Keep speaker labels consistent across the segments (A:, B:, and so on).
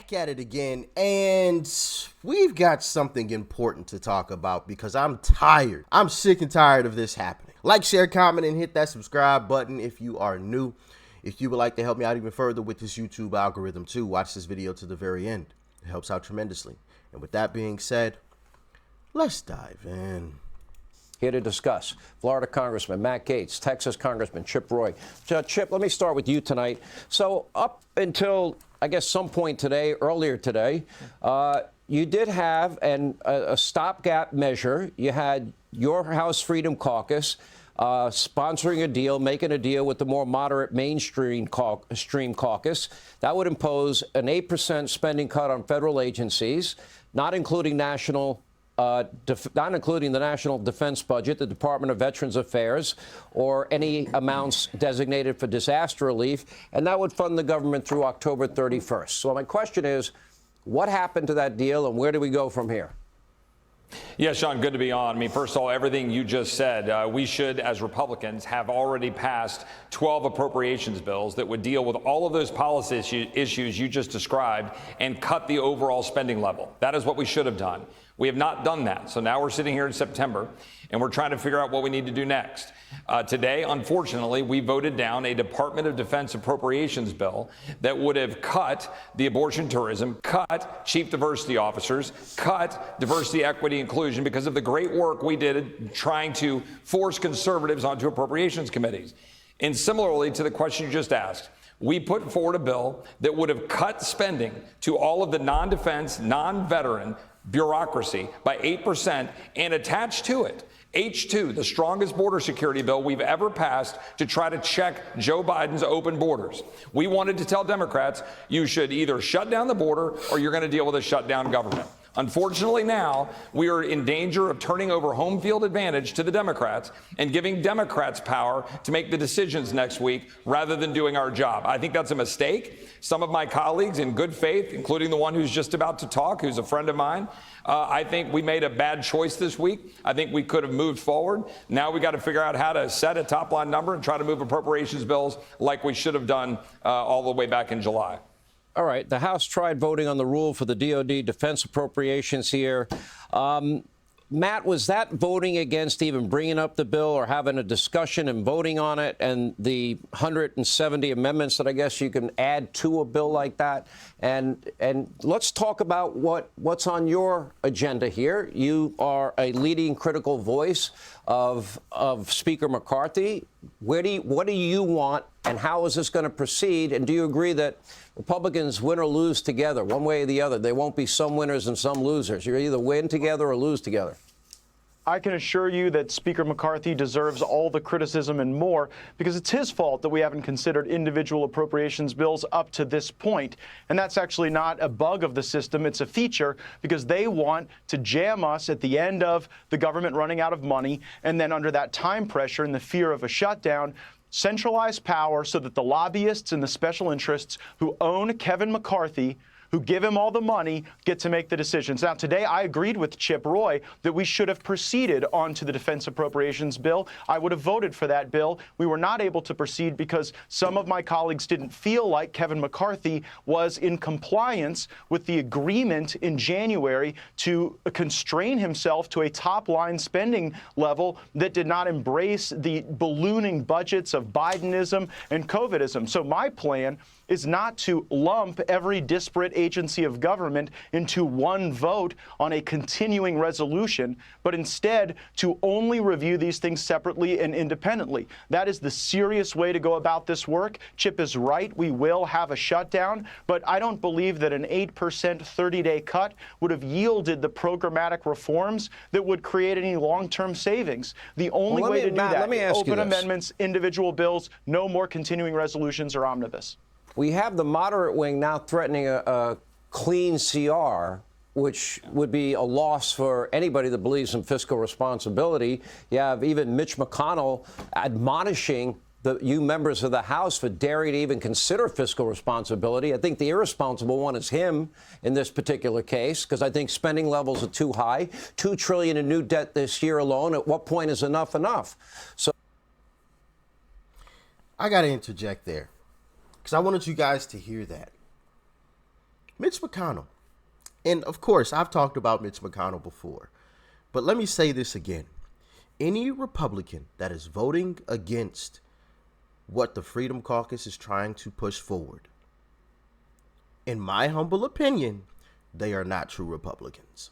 A: back at it again, and we've got something important to talk about because I'm tired. I'm sick and tired of this happening. Like, share, comment, and hit that subscribe button if you are new. If you would like to help me out even further with this YouTube algorithm too, watch this video to the very end. It helps out tremendously. And with that being said, let's dive in.
B: Here to discuss, Florida Congressman Matt Gaetz, Texas Congressman Chip Roy. Chip, let me start with you tonight. So up until, I guess, some point today, earlier today, you did have a stopgap measure. You had your House Freedom Caucus sponsoring a deal, making a deal with the more moderate mainstream caucus. That would impose an 8% spending cut on federal agencies, not including not including the National Defense Budget, the Department of Veterans Affairs, or any amounts designated for disaster relief, and that would fund the government through October 31st. So my question is, what happened to that deal, and where do we go from here?
C: Yeah, Sean, good to be on. I mean, first of all, everything you just said, we should, as Republicans, have already passed 12 appropriations bills that would deal with all of those policy issues you just described and cut the overall spending level. That is what we should have done. We have not done that. So now we're sitting here in September, and we're trying to figure out what we need to do next. Today, unfortunately, we voted down a Department of Defense appropriations bill that would have cut the abortion tourism, cut chief diversity officers, cut diversity, equity, inclusion because of the great work we did trying to force conservatives onto appropriations committees. And similarly to the question you just asked, we put forward a bill that would have cut spending to all of the non-defense, non-veteran bureaucracy by 8% and attached to it H2, the strongest border security bill we've ever passed to try to check Joe Biden's open borders. We wanted to tell Democrats, you should either shut down the border or you're going to deal with a shutdown government. Unfortunately, now we are in danger of turning over home field advantage to the Democrats and giving Democrats power to make the decisions next week rather than doing our job. I think that's a mistake. Some of my colleagues in good faith, including the one who's just about to talk, who's a friend of mine, I think we made a bad choice this week. I think we could have moved forward. Now we got to figure out how to set a top line number and try to move appropriations bills like we should have done all the way back in July.
B: All right. The House tried voting on the rule for the DOD defense appropriations here. Matt, was that voting against even bringing up the bill or having a discussion and voting on it and the 170 amendments that I guess you can add to a bill like that? And let's talk about what's on your agenda here. You are a leading critical voice of Speaker McCarthy. What do you want, and how is this going to proceed? And do you agree that Republicans win or lose together, one way or the other? There won't be some winners and some losers. You either win together or lose together.
D: I can assure you that Speaker McCarthy deserves all the criticism and more because it's his fault that we haven't considered individual appropriations bills up to this point. And that's actually not a bug of the system. It's a feature because they want to jam us at the end of the government running out of money. And then under that time pressure and the fear of a shutdown, centralize power so that the lobbyists and the special interests who own Kevin McCarthy, who give him all the money, get to make the decisions. Now, today, I agreed with Chip Roy that we should have proceeded on to the defense appropriations bill. I would have voted for that bill. We were not able to proceed because some of my colleagues didn't feel like Kevin McCarthy was in compliance with the agreement in January to constrain himself to a top-line spending level that did not embrace the ballooning budgets of Bidenism and COVIDism. So my plan is not to lump every disparate agency of government into one vote on a continuing resolution, but instead to only review these things separately and independently. That is the serious way to go about this work. Chip is right. We will have a shutdown, but I don't believe that an 8% 30-day cut would have yielded the programmatic reforms that would create any long-term savings. The only way to do that is open amendments, individual bills, no more continuing resolutions or omnibus.
B: We have the moderate wing now threatening a clean CR, which would be a loss for anybody that believes in fiscal responsibility. You have even Mitch McConnell admonishing you members of the House for daring to even consider fiscal responsibility. I think the irresponsible one is him in this particular case, because I think spending levels are too high. $2 trillion in new debt this year alone. At what point is enough enough? So
A: I got to interject there because I wanted you guys to hear that. Mitch McConnell, and of course, I've talked about Mitch McConnell before, but let me say this again. Any Republican that is voting against what the Freedom Caucus is trying to push forward, in my humble opinion, they are not true Republicans.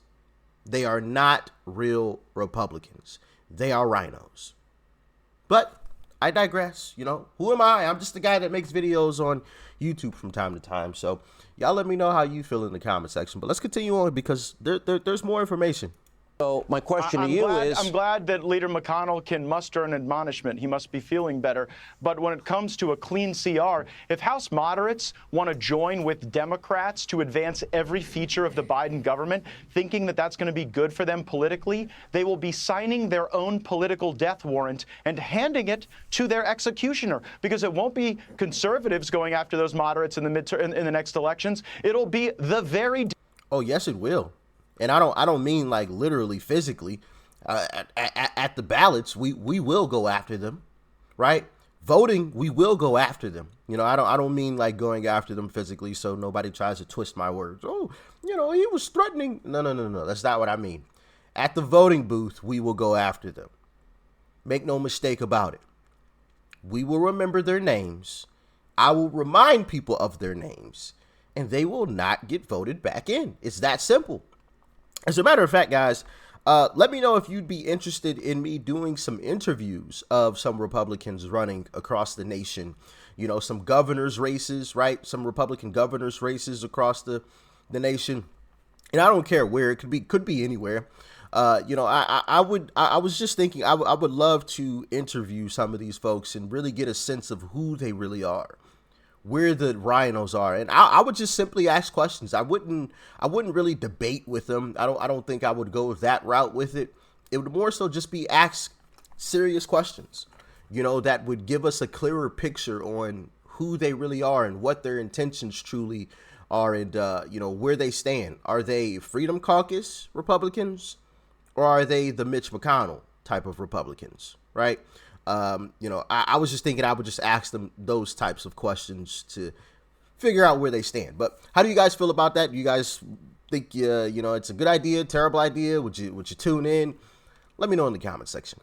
A: They are not real Republicans. They are rhinos. But I digress. You know, who am I? I'm just the guy that makes videos on YouTube from time to time. So y'all let me know how you feel in the comment section. But let's continue on because there's more information.
B: So my question to you is...
D: I'm glad that Leader McConnell can muster an admonishment. He must be feeling better. But when it comes to a clean CR, if House moderates want to join with Democrats to advance every feature of the Biden government, thinking that that's going to be good for them politically, they will be signing their own political death warrant and handing it to their executioner. Because it won't be conservatives going after those moderates in the next elections. It'll be the very...
A: Oh, yes, it will. And I don't mean like literally physically. At the ballots, we will go after them, right? Voting, we will go after them. You know, I don't mean like going after them physically, so nobody tries to twist my words. Oh, you know, he was threatening. No. That's not what I mean. At the voting booth, we will go after them. Make no mistake about it. We will remember their names. I will remind people of their names, and they will not get voted back in. It's that simple. As a matter of fact, guys, let me know if you'd be interested in me doing some interviews of some Republicans running across the nation. You know, some governor's races, right? Some Republican governor's races across the nation. And I don't care where. It could be anywhere. You know, I was just thinking I would love to interview some of these folks and really get a sense of who they really are, where the rhinos are. And I would just simply ask questions. I wouldn't really debate with them. I don't think I would go that route with it. It would more so just be ask serious questions, you know, that would give us a clearer picture on who they really are and what their intentions truly are, and you know, where they stand. Are they Freedom Caucus Republicans, or are they the Mitch McConnell type of Republicans, right? You know, I was just thinking I would just ask them those types of questions to figure out where they stand. But how do you guys feel about that? Do you guys think, you know, it's a good idea, terrible idea? Would you tune in? Let me know in the comment section.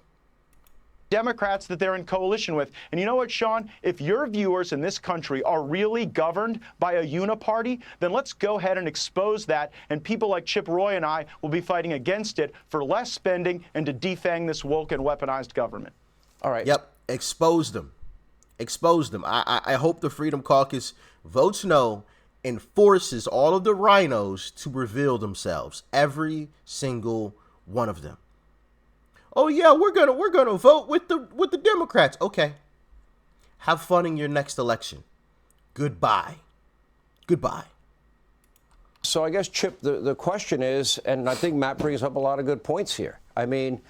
D: Democrats that they're in coalition with. And you know what, Sean? If your viewers in this country are really governed by a uniparty, then let's go ahead and expose that. And people like Chip Roy and I will be fighting against it for less spending and to defang this woke and weaponized government.
B: All right.
A: Yep. Expose them. Expose them. I hope the Freedom Caucus votes no and forces all of the rhinos to reveal themselves. Every single one of them. Oh yeah, we're gonna vote with the Democrats. Okay. Have fun in your next election. Goodbye. Goodbye.
B: So I guess, Chip, the question is, and I think Matt brings up a lot of good points here. I mean,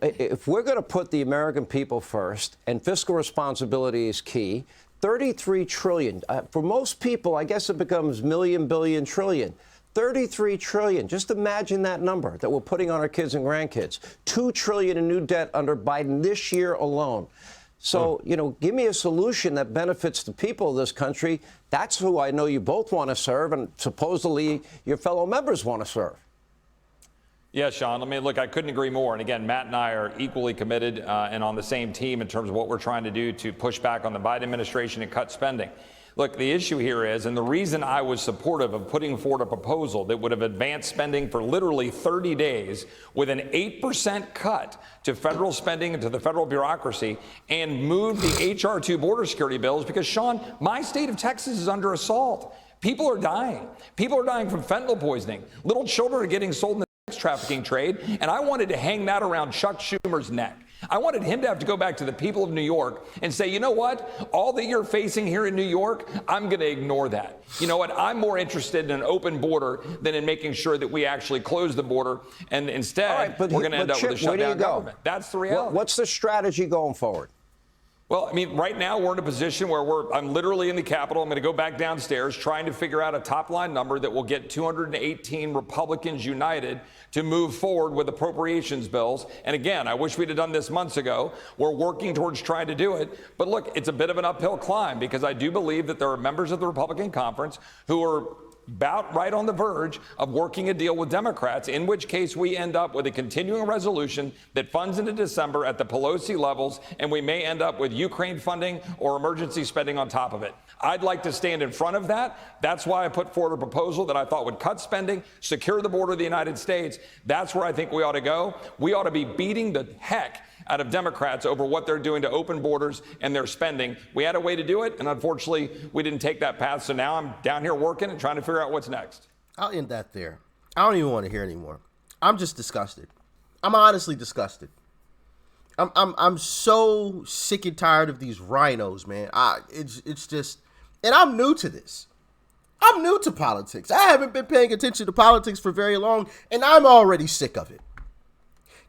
B: if we're going to put the American people first and fiscal responsibility is key, 33 trillion. For most people, I guess it becomes million, billion, trillion. 33 trillion. Just imagine that number that we're putting on our kids and grandkids. 2 trillion in new debt under Biden this year alone. So, you know, give me a solution that benefits the people of this country. That's who I know you both want to serve, and supposedly your fellow members want to serve.
C: Yeah, Sean, I mean, look, I couldn't agree more. And again, Matt and I are equally committed and on the same team in terms of what we're trying to do to push back on the Biden administration and cut spending. Look, the issue here is, and the reason I was supportive of putting forward a proposal that would have advanced spending for literally 30 days with an 8% cut to federal spending and to the federal bureaucracy and moved the H.R. 2 border security bills, because, Sean, my state of Texas is under assault. People are dying. People are dying from fentanyl poisoning. Little children are getting sold in the sex trafficking trade, and I wanted to hang that around Chuck Schumer's neck. I wanted him to have to go back to the people of New York and say, you know what? All that you're facing here in New York, I'm going to ignore that. You know what? I'm more interested in an open border than in making sure that we actually close the border. And instead, we're going to end up with a shutdown government. That's the reality.
B: What's the strategy going forward?
C: Well, I mean, right now we're in a position where I'm literally in the Capitol. I'm going to go back downstairs trying to figure out a top line number that will get 218 Republicans united to move forward with appropriations bills. And again, I wish we'd have done this months ago. We're working towards trying to do it. But look, it's a bit of an uphill climb, because I do believe that there are members of the Republican conference who are about right on the verge of working a deal with Democrats, in which case we end up with a continuing resolution that funds into December at the Pelosi levels, and we may end up with Ukraine funding or emergency spending on top of it. I'd like to stand in front of that. That's why I put forward a proposal that I thought would cut spending, secure the border of the United States. That's where I think we ought to go. We ought to be beating the heck out of Democrats over what they're doing to open borders and their spending. We had a way to do it, and unfortunately, we didn't take that path. So now I'm down here working and trying to figure out what's next.
A: I'll end that there. I don't even want to hear anymore. I'm just disgusted. I'm honestly disgusted. I'm so sick and tired of these rhinos, man. It's just, and I'm new to this. I'm new to politics. I haven't been paying attention to politics for very long, and I'm already sick of it.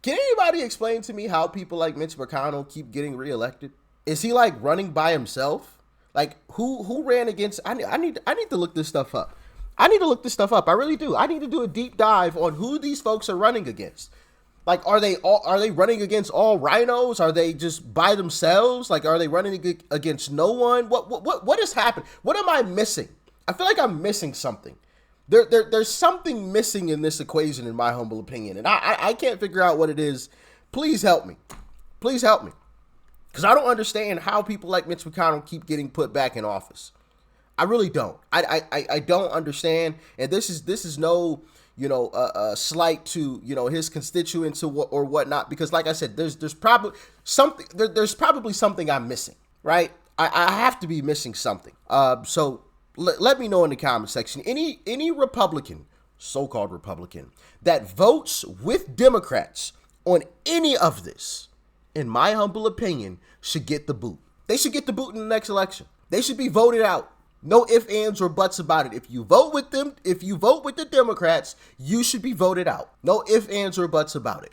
A: Can anybody explain to me how people like Mitch McConnell keep getting reelected? Is he like running by himself? Like who ran against? I need to look this stuff up. I need to look this stuff up. I really do. I need to do a deep dive on who these folks are running against. Like, are they running against all rhinos? Are they just by themselves? Like, are they running against no one? What has happened? What am I missing? I feel like I'm missing something. There's something missing in this equation, in my humble opinion, and I can't figure out what it is. Please help me. Please help me. Because I don't understand how people like Mitch McConnell keep getting put back in office. I really don't. I don't understand. And this is no, slight to, his constituents or whatnot. Because like I said, there's probably something I'm missing, right? I have to be missing something. So let me know in the comment section. Any Republican, so-called Republican, that votes with Democrats on any of this, in my humble opinion, should get the boot. They should get the boot in the next election. They should be voted out. No ifs, ands, or buts about it. If you vote with them, if you vote with the Democrats, you should be voted out. No ifs, ands, or buts about it.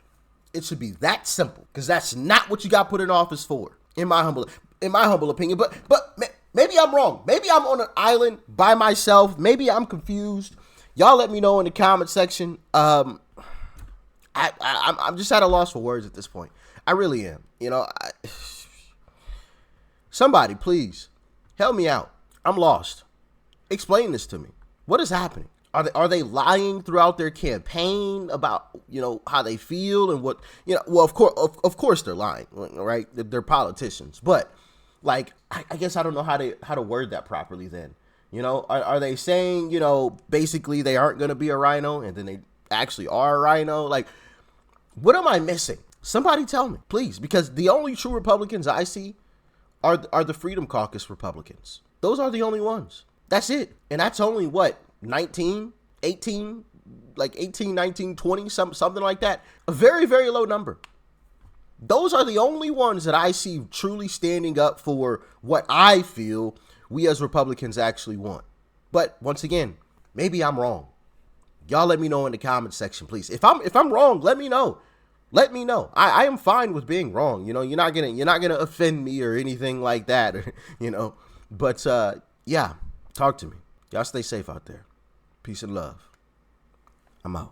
A: It should be that simple, because that's not what you got put in office for, in my humble opinion. But maybe I'm wrong. Maybe I'm on an island by myself. Maybe I'm confused. Y'all let me know in the comment section. I'm just at a loss for words at this point. I really am. Somebody, please help me out. I'm lost. Explain this to me. What is happening? Are they lying throughout their campaign about, how they feel and what, well, of course they're lying, right? They're politicians, but like, I guess I don't know how to word that properly then. Are they saying, basically they aren't going to be a rhino and then they actually are a rhino? Like, what am I missing? Somebody tell me, please, because the only true Republicans I see are the Freedom Caucus Republicans. Those are the only ones. That's it. And that's only what, 19, 18, 19, 20, something like that. A very, very low number. Those are the only ones that I see truly standing up for what I feel we as Republicans actually want. But once again, maybe I'm wrong. Y'all let me know in the comment section, please. If I'm wrong, let me know. Let me know. I am fine with being wrong. You're not gonna offend me or anything like that. But yeah, talk to me. Y'all stay safe out there. Peace and love. I'm out.